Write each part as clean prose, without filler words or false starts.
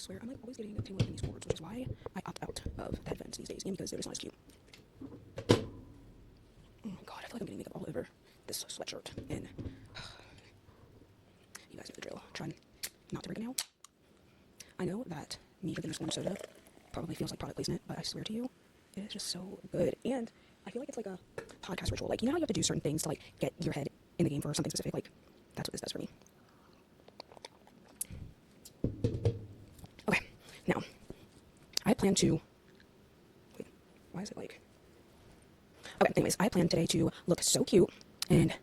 swear, I'm like always getting tangled up in these cords, which is why I opt out of the headphones these days, and because they're just not as cute. Oh my god, I feel like I'm getting makeup all over this sweatshirt, and you guys know the drill. Trying not to break a nail. I know that me drinking this orange soda probably feels like product placement, but I swear to you, it is just so good. And I feel like it's like a podcast ritual. Like, you know how you have to do certain things to like get your head in the game for something specific? Like, that's what this does for me. Okay, now, I plan to, wait, why is it like, okay, anyways, I plan today to look so cute, and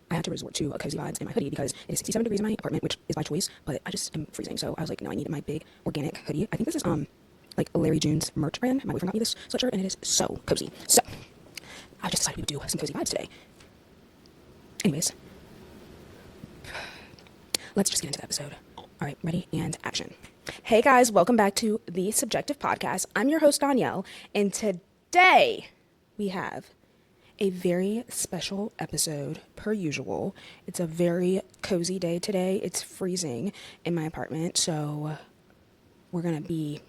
I had to resort to a cozy vibes in my hoodie because it is 67 degrees in my apartment, which is by choice, but I just am freezing. So I was like, no, I need my big organic hoodie. I think this is like Larry June's merch brand. My boyfriend got me this sweatshirt, and it is so cozy. So I just decided we would do some cozy vibes today. Anyways, let's just get into the episode. All right, ready and action. Hey guys, welcome back to the Subjective Podcast. I'm your host, Danielle, and today we have a very special episode per usual. It's a very cozy day today. It's freezing in my apartment, so we're gonna be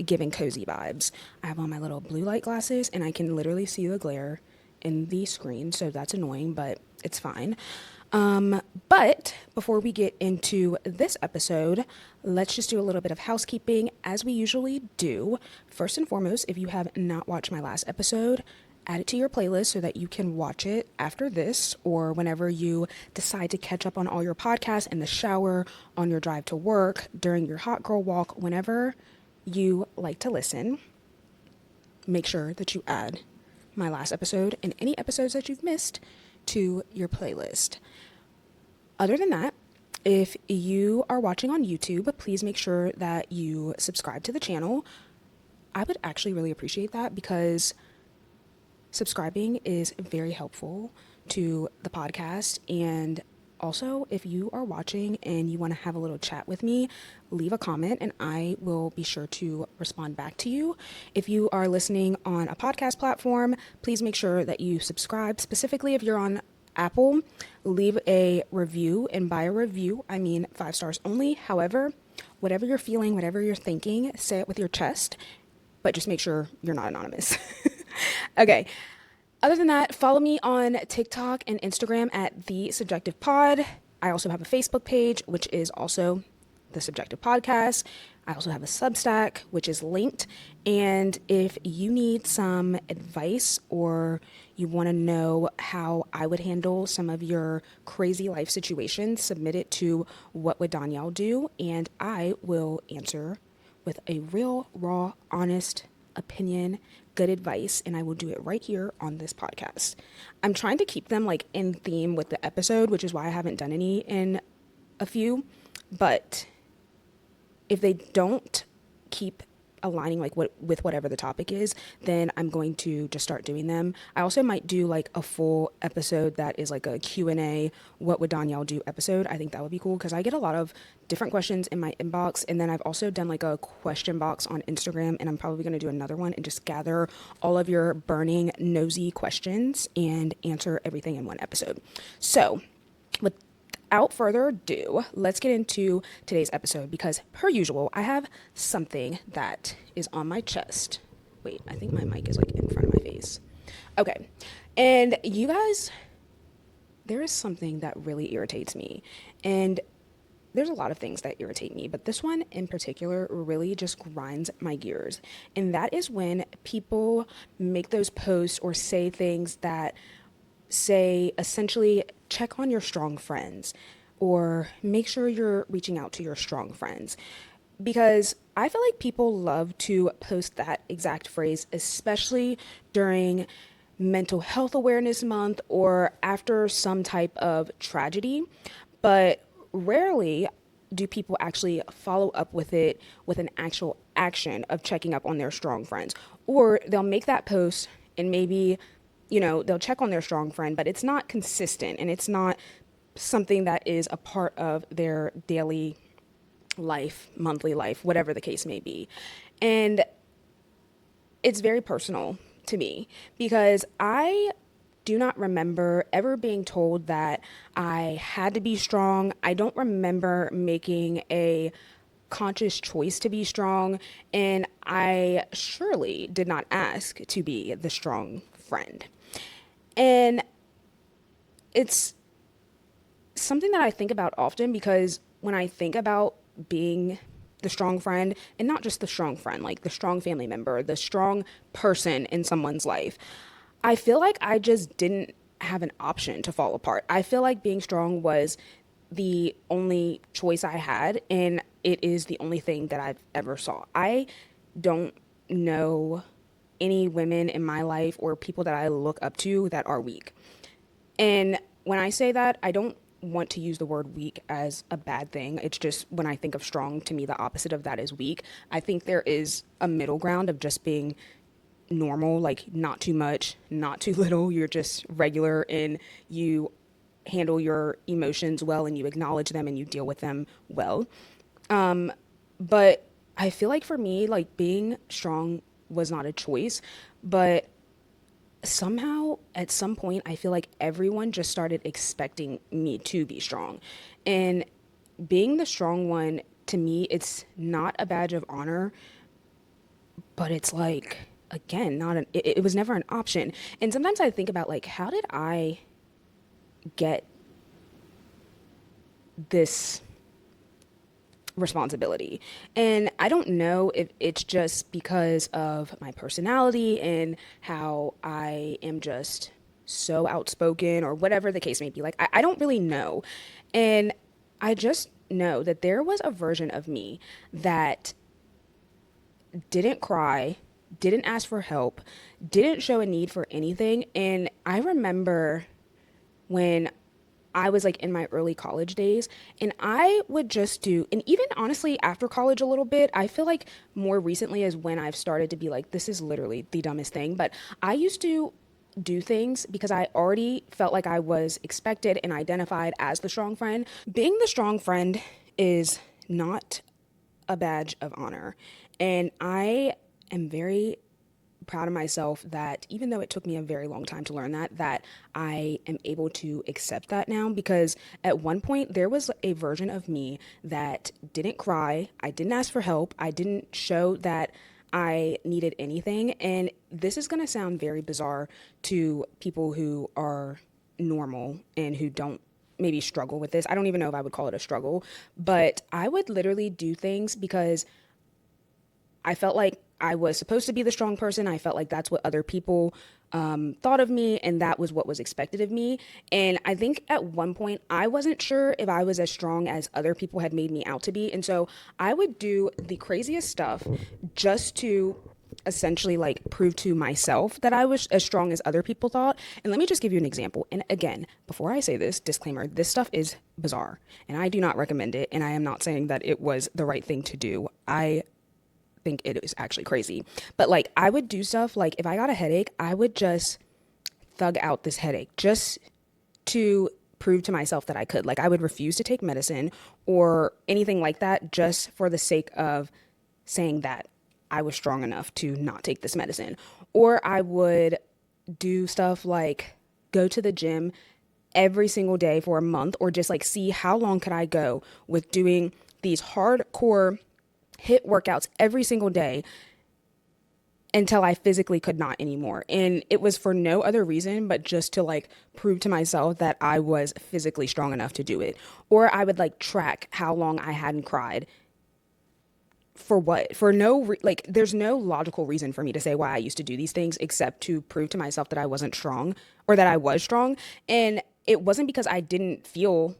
giving cozy vibes. I have on my little blue light glasses and I can literally see the glare in the screen, so that's annoying, but it's fine. But before we get into this episode, let's just do a little bit of housekeeping as we usually do. First and foremost, if you have not watched my last episode, add it to your playlist so that you can watch it after this or whenever you decide to catch up on all your podcasts in the shower, on your drive to work, during your hot girl walk, whenever you like to listen. Make sure that you add my last episode and any episodes that you've missed to your playlist. Other than that, if you are watching on YouTube, please make sure that you subscribe to the channel. I would actually really appreciate that because subscribing is very helpful to the podcast. And also, if you are watching and you want to have a little chat with me, leave a comment and I will be sure to respond back to you. If you are listening on a podcast platform, please make sure that you subscribe. Specifically, if you're on Apple, leave a review. And by a review, I mean 5 stars only. However, whatever you're feeling, whatever you're thinking, say it with your chest, but just make sure you're not anonymous. Okay. Other than that, follow me on TikTok and Instagram at The Subjective Pod. I also have a Facebook page, which is also The Subjective Podcast. I also have a Substack, which is linked. And if you need some advice or you want to know how I would handle some of your crazy life situations, submit it to What Would Danielle Do? And I will answer with a real, raw, honest opinion, good advice, and I will do it right here on this podcast. I'm trying to keep them like in theme with the episode, which is why I haven't done any in a few, but if they don't keep aligning like with whatever the topic is, then I'm going to just start doing them. I also might do like a full episode that is like a Q&A, what would Danielle do episode. I think that would be cool because I get a lot of different questions in my inbox, and then I've also done like a question box on Instagram, and I'm probably going to do another one and just gather all of your burning nosy questions and answer everything in one episode. So without further ado, let's get into today's episode because, per usual, I have something that is on my chest. Wait, I think my mic is like in front of my face. Okay, and you guys, there is something that really irritates me, and there's a lot of things that irritate me, but this one in particular really just grinds my gears, and that is when people make those posts or say things that say essentially check on your strong friends or make sure you're reaching out to your strong friends, because I feel like people love to post that exact phrase, especially during Mental Health Awareness Month or after some type of tragedy, but rarely do people actually follow up with it with an actual action of checking up on their strong friends. Or they'll make that post and maybe they'll check on their strong friend, but it's not consistent and it's not something that is a part of their daily life, monthly life, whatever the case may be. And it's very personal to me because I do not remember ever being told that I had to be strong. I don't remember making a conscious choice to be strong, and I surely did not ask to be the strong friend. And it's something that I think about often because when I think about being the strong friend, and not just the strong friend, like the strong family member, the strong person in someone's life, I feel like I just didn't have an option to fall apart. I feel like being strong was the only choice I had, and it is the only thing that I've ever saw. I don't know any women in my life or people that I look up to that are weak. And when I say that, I don't want to use the word weak as a bad thing. It's just when I think of strong, to me, the opposite of that is weak. I think there is a middle ground of just being normal, like not too much, not too little. You're just regular and you handle your emotions well and you acknowledge them and you deal with them well. But I feel like for me, like being strong was not a choice, but somehow at some point I feel like everyone just started expecting me to be strong. And being the strong one, to me, it's not a badge of honor, but it's like, again, not it was never an option. And sometimes I think about like, how did I get this responsibility? And I don't know if it's just because of my personality and how I am just so outspoken or whatever the case may be. Like, I don't really know. And I just know that there was a version of me that didn't cry, didn't ask for help, didn't show a need for anything. And I remember when I was like in my early college days, and I would just do, and even honestly after college a little bit, I feel like more recently is when I've started to be like, this is literally the dumbest thing. But I used to do things because I already felt like I was expected and identified as the strong friend. Being the strong friend is not a badge of honor. And I am very proud of myself that even though it took me a very long time to learn that I am able to accept that now, because at one point there was a version of me that didn't cry, I didn't ask for help, I didn't show that I needed anything. And this is going to sound very bizarre to people who are normal and who don't maybe struggle with this. I don't even know if I would call it a struggle, but I would literally do things because I felt like I was supposed to be the strong person. I felt like that's what other people thought of me, and that was what was expected of me. And I think at one point I wasn't sure if I was as strong as other people had made me out to be. And so I would do the craziest stuff just to essentially like prove to myself that I was as strong as other people thought. And let me just give you an example. And again, before I say this, disclaimer, this stuff is bizarre and I do not recommend it. And I am not saying that it was the right thing to do. I think it is actually crazy. But like I would do stuff like if I got a headache, I would just thug out this headache just to prove to myself that I could. Like I would refuse to take medicine or anything like that just for the sake of saying that I was strong enough to not take this medicine. Or I would do stuff like go to the gym every single day for a month, or just like see how long could I go with doing these hardcore hit workouts every single day until I physically could not anymore. And it was for no other reason but just to like prove to myself that I was physically strong enough to do it. Or I would like track how long I hadn't cried. For what? For like there's no logical reason for me to say why I used to do these things except to prove to myself that I wasn't strong or that I was strong. And it wasn't because I didn't feel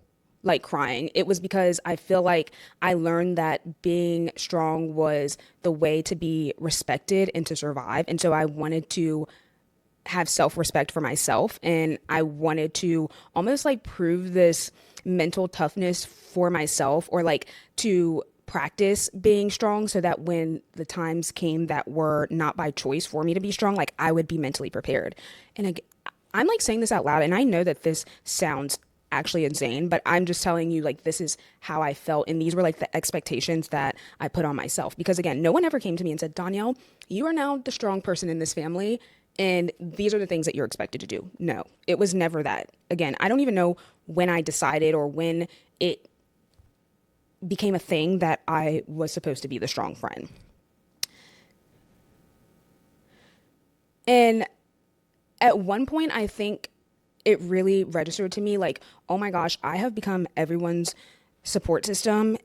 like crying. It was because I feel like I learned that being strong was the way to be respected and to survive. And so I wanted to have self-respect for myself, and I wanted to almost like prove this mental toughness for myself, or like to practice being strong so that when the times came that were not by choice for me to be strong, like I would be mentally prepared. And I'm like saying this out loud, and I know that this sounds actually insane, but I'm just telling you, like, this is how I felt. And these were like the expectations that I put on myself. Because again, no one ever came to me and said, Danielle, you are now the strong person in this family, and these are the things that you're expected to do. No, it was never that. Again, I don't even know when I decided or when it became a thing that I was supposed to be the strong friend. And at one point, I think it really registered to me like, oh my gosh, I have become everyone's support system.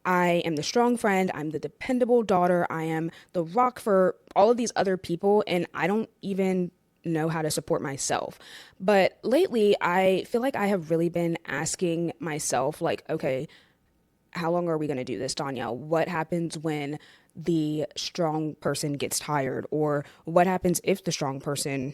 I am the strong friend. I'm the dependable daughter. I am the rock for all of these other people. And I don't even know how to support myself. But lately, I feel like I have really been asking myself, like, okay, how long are we going to do this, Danielle? What happens when the strong person gets tired? Or what happens if the strong person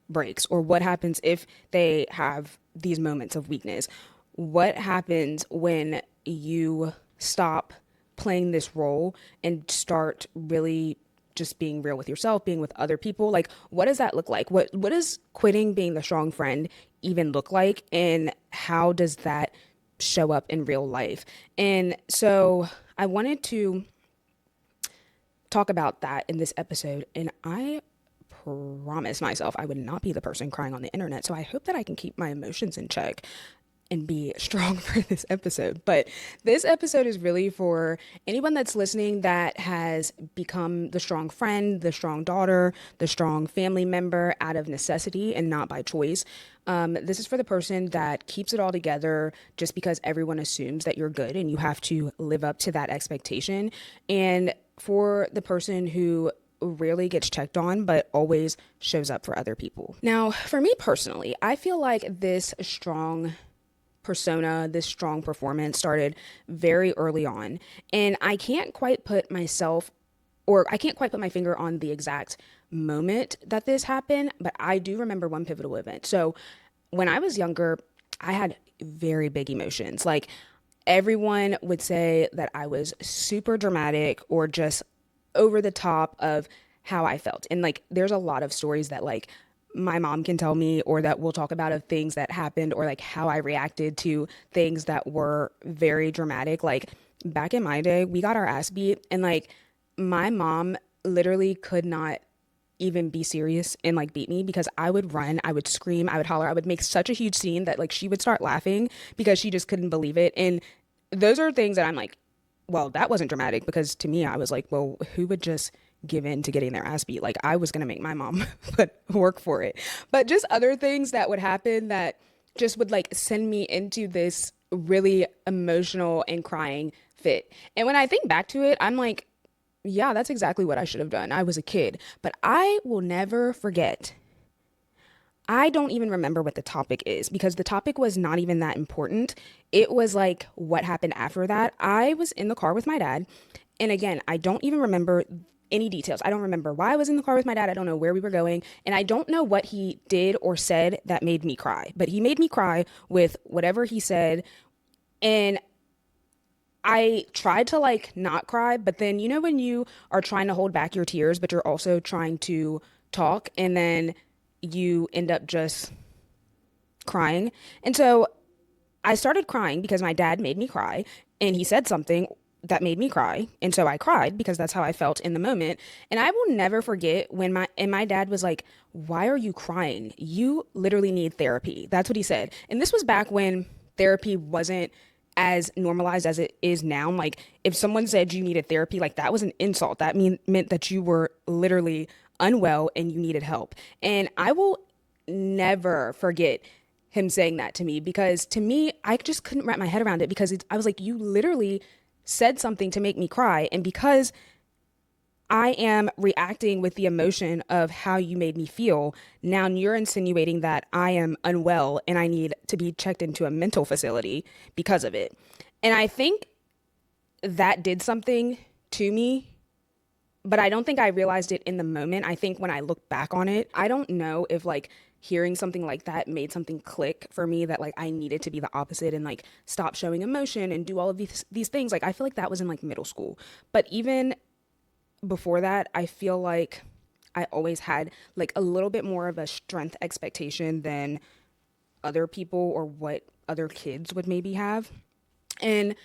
breaks? Or what happens if they have these moments of weakness? What happens when you stop playing this role and start really just being real with yourself, being with other people? Like, what does that look like? What does quitting being the strong friend even look like? And how does that show up in real life? And so I wanted to talk about that in this episode. And I promised myself I would not be the person crying on the internet. So I hope that I can keep my emotions in check and be strong for this episode. But this episode is really for anyone that's listening that has become the strong friend, the strong daughter, the strong family member out of necessity and not by choice. This is for the person that keeps it all together just because everyone assumes that you're good and you have to live up to that expectation. And for the person who rarely gets checked on, but always shows up for other people. Now, for me personally, I feel like this strong persona, this strong performance started very early on. And I can't quite put myself, or I can't quite put my finger on the exact moment that this happened, but I do remember one pivotal event. So when I was younger, I had very big emotions. Like, everyone would say that I was super dramatic or just over the top of how I felt. And like, there's a lot of stories that like my mom can tell me or that we'll talk about of things that happened or like how I reacted to things that were very dramatic. Like, back in my day, we got our ass beat, and like my mom literally could not even be serious and like beat me because I would run, I would scream, I would holler, I would make such a huge scene that like she would start laughing because she just couldn't believe it. And those are things that I'm like, well, that wasn't dramatic, because to me, I was like, well, who would just give in to getting their ass beat? Like, I was going to make my mom put work for it. But just other things that would happen that just would like send me into this really emotional and crying fit. And when I think back to it, I'm like, yeah, that's exactly what I should have done. I was a kid. But I will never forget. I don't even remember what the topic is because the topic was not even that important. It was like what happened after that. I was in the car with my dad. And again, I don't even remember any details. I don't remember why I was in the car with my dad. I don't know where we were going. And I don't know what he did or said that made me cry. But he made me cry with whatever he said. And I tried to like not cry. But then, you know, when you are trying to hold back your tears, but you're also trying to talk, and then you end up just crying. And so I started crying because my dad made me cry and he said something that made me cry. And so I cried because that's how I felt in the moment. And I will never forget when my dad was like, "Why are you crying? You literally need therapy." That's what he said. And this was back when therapy wasn't as normalized as it is now. Like, if someone said you needed therapy, like that was an insult. That meant that you were literally unwell and you needed help. And I will never forget him saying that to me, because to me, I just couldn't wrap my head around it, because I was like, you literally said something to make me cry. And because I am reacting with the emotion of how you made me feel, now you're insinuating that I am unwell and I need to be checked into a mental facility because of it. And I think that did something to me, but I don't think I realized it in the moment. I think when I look back on it, I don't know if like hearing something like that made something click for me, that like I needed to be the opposite and like stop showing emotion and do all of these things. Like, I feel like that was in like middle school. But even before that, I feel like I always had like a little bit more of a strength expectation than other people or what other kids would maybe have. And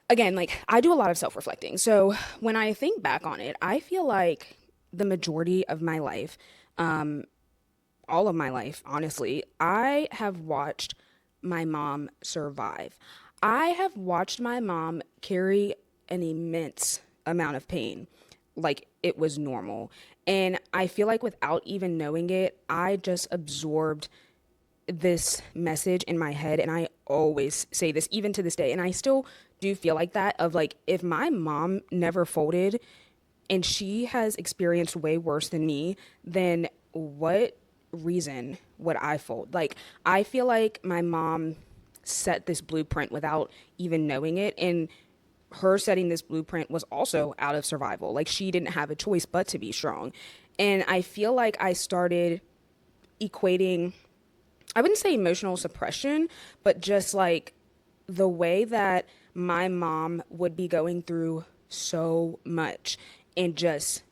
again, like, I do a lot of self-reflecting. So when I think back on it, I feel like the majority of my life, all of my life, honestly, I have watched my mom survive. I have watched my mom carry an immense amount of pain like it was normal. And I feel like without even knowing it, I just absorbed this message in my head. And I always say this even to this day. And I still do feel like that of like, if my mom never folded and she has experienced way worse than me, then what reason would I fold? Like, I feel like my mom set this blueprint without even knowing it. And her setting this blueprint was also out of survival. Like, she didn't have a choice but to be strong. And I feel like I started equating, I wouldn't say emotional suppression, but just like the way that my mom would be going through so much and just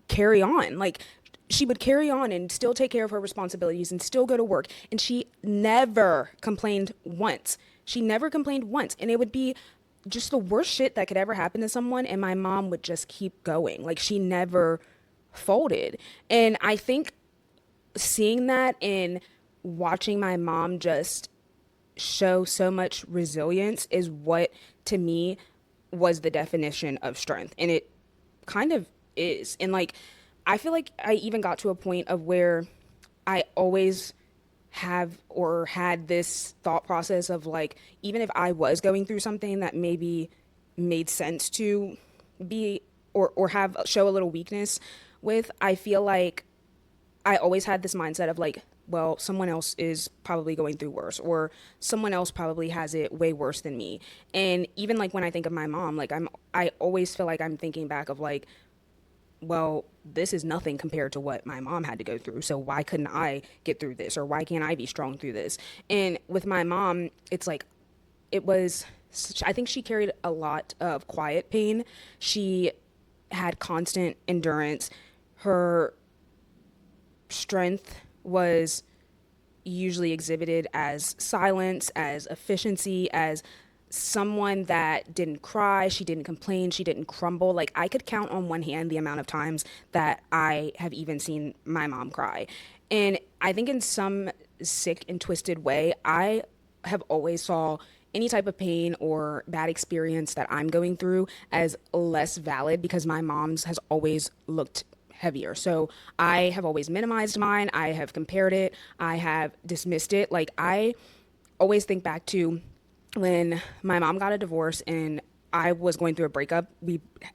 carry on. Like, she would carry on and still take care of her responsibilities and still go to work. And she never complained once. She never complained once. And it would be just the worst shit that could ever happen to someone. And my mom would just keep going. Like, she never folded. And I think seeing that and watching my mom just show so much resilience is what, to me, was the definition of strength. And it kind of is. And like, I feel like I even got to a point of where I always have or had this thought process of like, even if I was going through something that maybe made sense to be or have show a little weakness with, I feel like I always had this mindset of like, well, someone else is probably going through worse, or someone else probably has it way worse than me. And even like when I think of my mom, like I always feel like I'm thinking back of like, well, this is nothing compared to what my mom had to go through. So why couldn't I get through this? Or why can't I be strong through this? And with my mom, it's like, it was, I think she carried a lot of quiet pain. She had constant endurance. Her strength was usually exhibited as silence, as efficiency, as someone that didn't cry, she didn't complain, she didn't crumble. Like, I could count on one hand the amount of times that I have even seen my mom cry. And I think in some sick and twisted way, I have always saw any type of pain or bad experience that I'm going through as less valid because my mom's has always looked heavier. So I have always minimized mine. I have compared it. I have dismissed it. Like, I always think back to when my mom got a divorce and I was going through a breakup.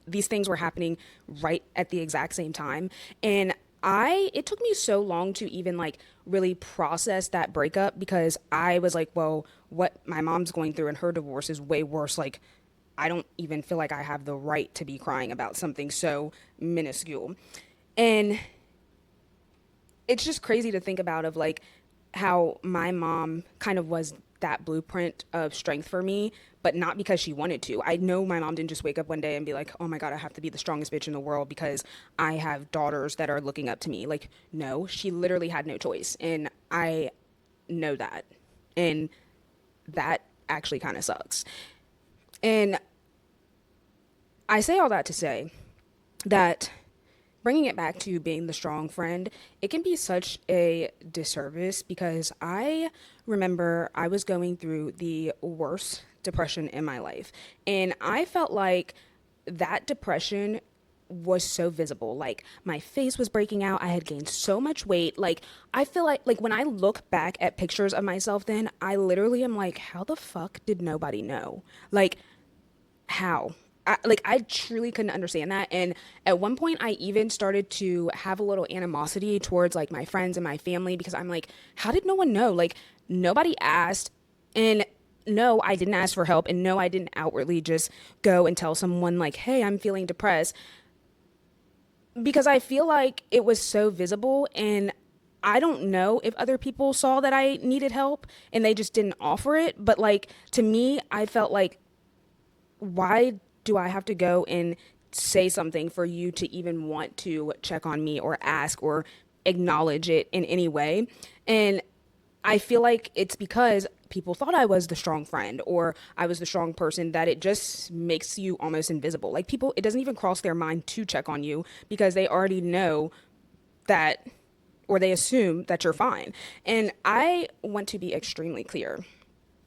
These things were happening right at the exact same time. And it took me so long to even like really process that breakup because I was like, well, what my mom's going through in her divorce is way worse. Like, I don't even feel like I have the right to be crying about something so minuscule. And it's just crazy to think about of like how my mom kind of was that blueprint of strength for me, but not because she wanted to. I know my mom didn't just wake up one day and be like, oh my God, I have to be the strongest bitch in the world because I have daughters that are looking up to me. Like, no, she literally had no choice. And I know that. And that actually kind of sucks. And I say all that to say that bringing it back to being the strong friend, it can be such a disservice because I remember I was going through the worst depression in my life. And I felt like that depression was so visible. Like, my face was breaking out. I had gained so much weight. Like, I feel like when I look back at pictures of myself then, I literally am like, how the fuck did nobody know? Like, how? I truly couldn't understand that. And at one point, I even started to have a little animosity towards like my friends and my family because I'm like, how did no one know? Like, nobody asked. And no, I didn't ask for help. And no, I didn't outwardly just go and tell someone like, hey, I'm feeling depressed, because I feel like it was so visible. And I don't know if other people saw that I needed help and they just didn't offer it. But like, to me, I felt like, why do I have to go and say something for you to even want to check on me or ask or acknowledge it in any way? And I feel like it's because people thought I was the strong friend or I was the strong person that it just makes you almost invisible. Like, people, it doesn't even cross their mind to check on you because they already know that, or they assume that you're fine. And I want to be extremely clear.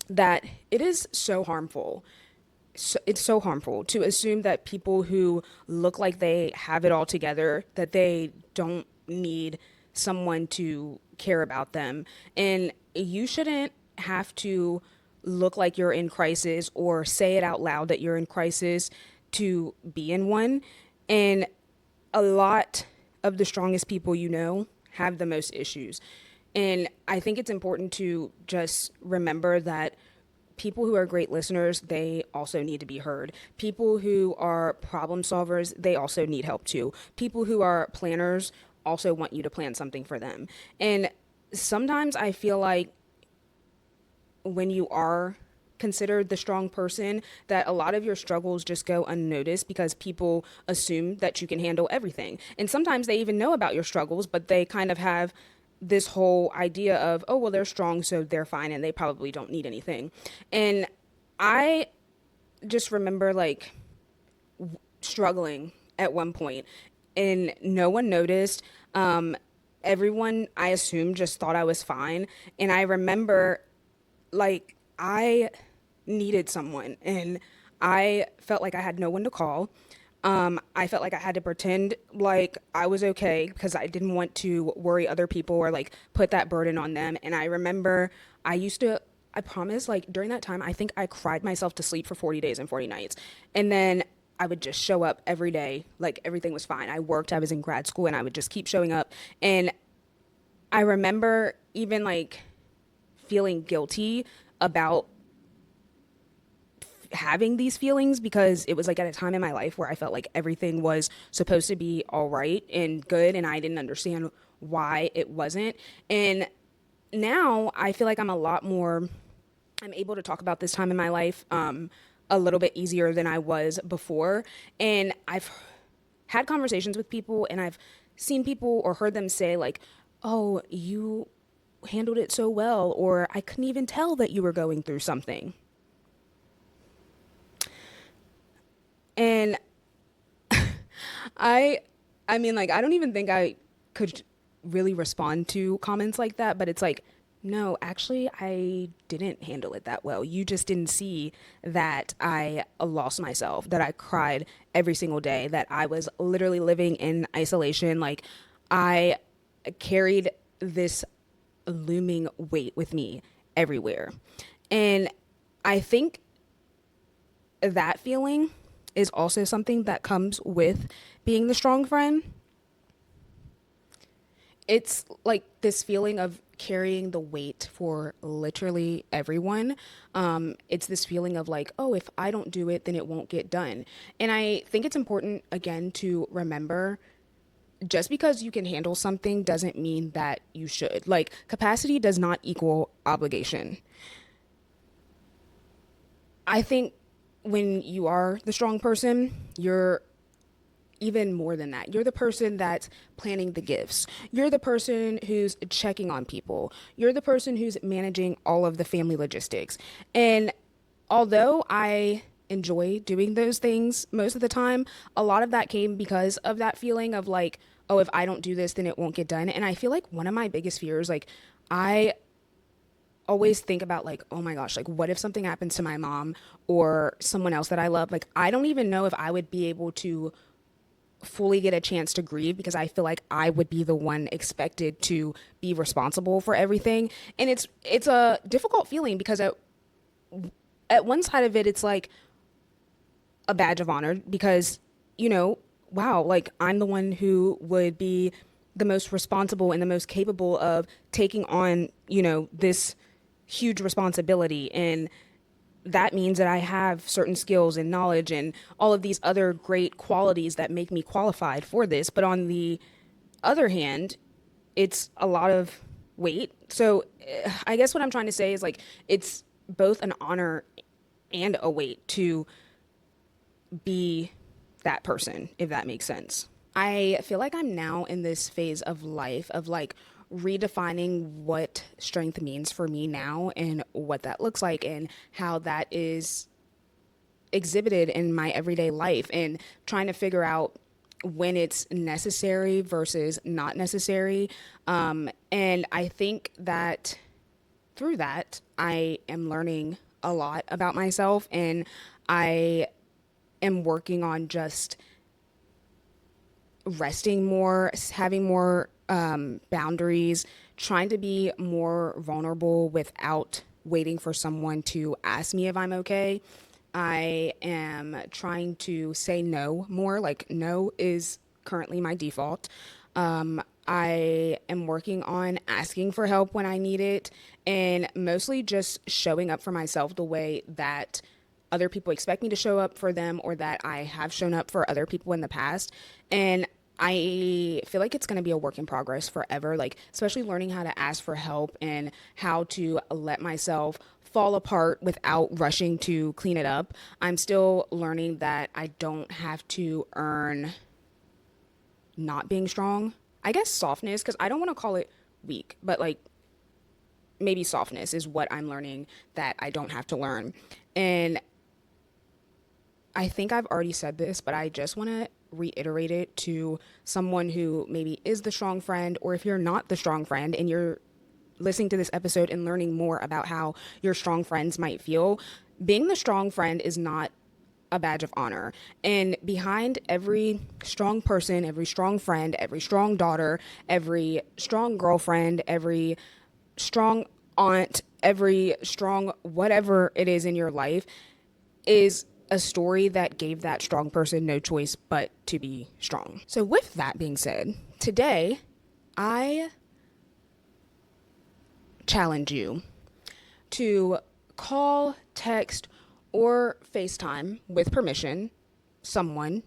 that it is so harmful. It's so harmful to assume that people who look like they have it all together, that they don't need someone to care about them. And you shouldn't have to look like you're in crisis or say it out loud that you're in crisis to be in one. And a lot of the strongest people you know have the most issues. And I think it's important to just remember that people who are great listeners, they also need to be heard. People who are problem solvers, they also need help too. People who are planners also want you to plan something for them. And sometimes I feel like when you are considered the strong person, that a lot of your struggles just go unnoticed because people assume that you can handle everything. And sometimes they even know about your struggles, but they kind of have this whole idea of, oh, well, they're strong, so they're fine, and they probably don't need anything. And I just remember like struggling at one point, and no one noticed. Everyone, I assumed, just thought I was fine. And I remember like I needed someone, and I felt like I had no one to call. I felt like I had to pretend like I was okay because I didn't want to worry other people or like put that burden on them. And I remember I promise, like during that time, I think I cried myself to sleep for 40 days and 40 nights. And then I would just show up every day, like everything was fine. I worked, I was in grad school, and I would just keep showing up. And I remember even like feeling guilty about having these feelings because it was like at a time in my life where I felt like everything was supposed to be all right and good, and I didn't understand why it wasn't. And now I feel like I'm able to talk about this time in my life a little bit easier than I was before. And I've had conversations with people, and I've seen people or heard them say like, oh, you handled it so well, or I couldn't even tell that you were going through something. And I I mean, like, I don't even think I could really respond to comments like that, but it's like, no, actually, I didn't handle it that well. You just didn't see that I lost myself, that I cried every single day, that I was literally living in isolation. Like, I carried this looming weight with me everywhere. And I think that feeling is also something that comes with being the strong friend. It's like this feeling of carrying the weight for literally everyone. It's this feeling of like, oh, if I don't do it, then it won't get done. And I think it's important, again, to remember just because you can handle something doesn't mean that you should. Like, capacity does not equal obligation. I think when you are the strong person, you're even more than that. You're the person that's planning the gifts. You're the person who's checking on people. You're the person who's managing all of the family logistics. And although I enjoy doing those things most of the time, a lot of that came because of that feeling of like, oh, if I don't do this, then it won't get done. And I feel like one of my biggest fears, like, I always think about like, oh my gosh, like what if something happens to my mom or someone else that I love? Like, I don't even know if I would be able to fully get a chance to grieve because I feel like I would be the one expected to be responsible for everything. And it's a difficult feeling because at one side of it, it's like a badge of honor because, wow, like I'm the one who would be the most responsible and the most capable of taking on, this huge responsibility. And that means that I have certain skills and knowledge and all of these other great qualities that make me qualified for this. But on the other hand, it's a lot of weight. So I guess what I'm trying to say is like, it's both an honor and a weight to be that person, if that makes sense. I feel like I'm now in this phase of life of like redefining what strength means for me now and what that looks like and how that is exhibited in my everyday life and trying to figure out when it's necessary versus not necessary. And I think that through that, I am learning a lot about myself, and I am working on just resting more, having more boundaries, trying to be more vulnerable without waiting for someone to ask me if I'm okay. I am trying to say no more. Like, no is currently my default. I am working on asking for help when I need it, and mostly just showing up for myself the way that other people expect me to show up for them, or that I have shown up for other people in the past. And I feel like it's going to be a work in progress forever, like, especially learning how to ask for help and how to let myself fall apart without rushing to clean it up. I'm still learning that I don't have to earn not being strong. I guess softness, because I don't want to call it weak, but like maybe softness is what I'm learning that I don't have to learn. And I think I've already said this, but I just want to reiterate it to someone who maybe is the strong friend, or if you're not the strong friend and you're listening to this episode and learning more about how your strong friends might feel. Being the strong friend is not a badge of honor. And behind every strong person, every strong friend, every strong daughter, every strong girlfriend, every strong aunt, every strong whatever it is in your life is a story that gave that strong person no choice but to be strong. So, with that being said, today I challenge you to call, text, or FaceTime with permission someone,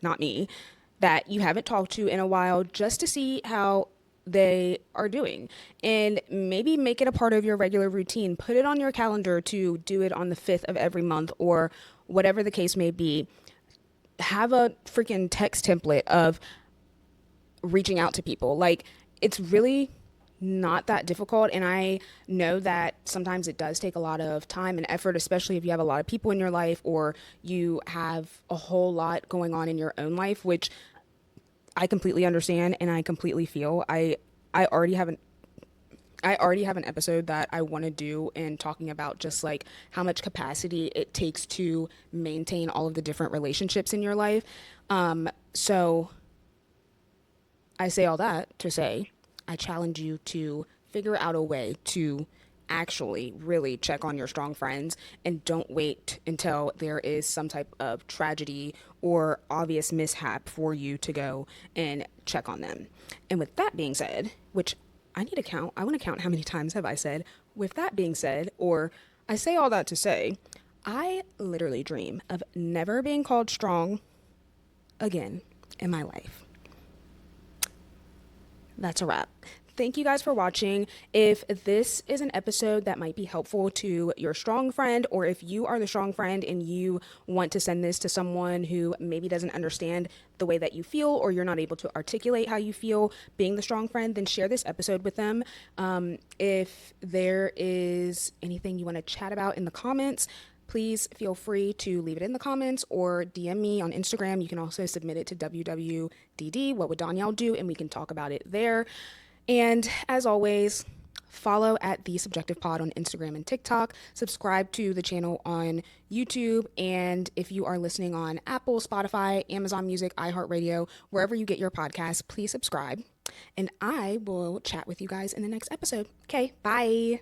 not me, that you haven't talked to in a while, just to see how they are doing, and maybe make it a part of your regular routine. Put it on your calendar to do it on the 5th of every month, or whatever the case may be. Have a freaking text template of reaching out to people. Like, it's really not that difficult, and I know that sometimes it does take a lot of time and effort, especially if you have a lot of people in your life, or you have a whole lot going on in your own life, which I completely understand and I completely feel. I already have an I already have an episode that I want to do in talking about just like how much capacity it takes to maintain all of the different relationships in your life. So I say all that to say I challenge you to figure out a way to actually really check on your strong friends, and don't wait until there is some type of tragedy or obvious mishap for you to go and check on them. And with that being said, which I want to count how many times have I said, with that being said, or I say all that to say, I literally dream of never being called strong again in my life. That's a wrap. Thank you guys for watching. If this is an episode that might be helpful to your strong friend, or if you are the strong friend and you want to send this to someone who maybe doesn't understand the way that you feel, or you're not able to articulate how you feel being the strong friend, then share this episode with them. If there is anything you want to chat about in the comments, please feel free to leave it in the comments or DM me on Instagram. You can also submit it to WWDD, What Would Danielle Do? And we can talk about it there. And as always, follow at The Subjective Pod on Instagram and TikTok. Subscribe to the channel on YouTube. And if you are listening on Apple, Spotify, Amazon Music, iHeartRadio, wherever you get your podcasts, please subscribe. And I will chat with you guys in the next episode. Okay, bye.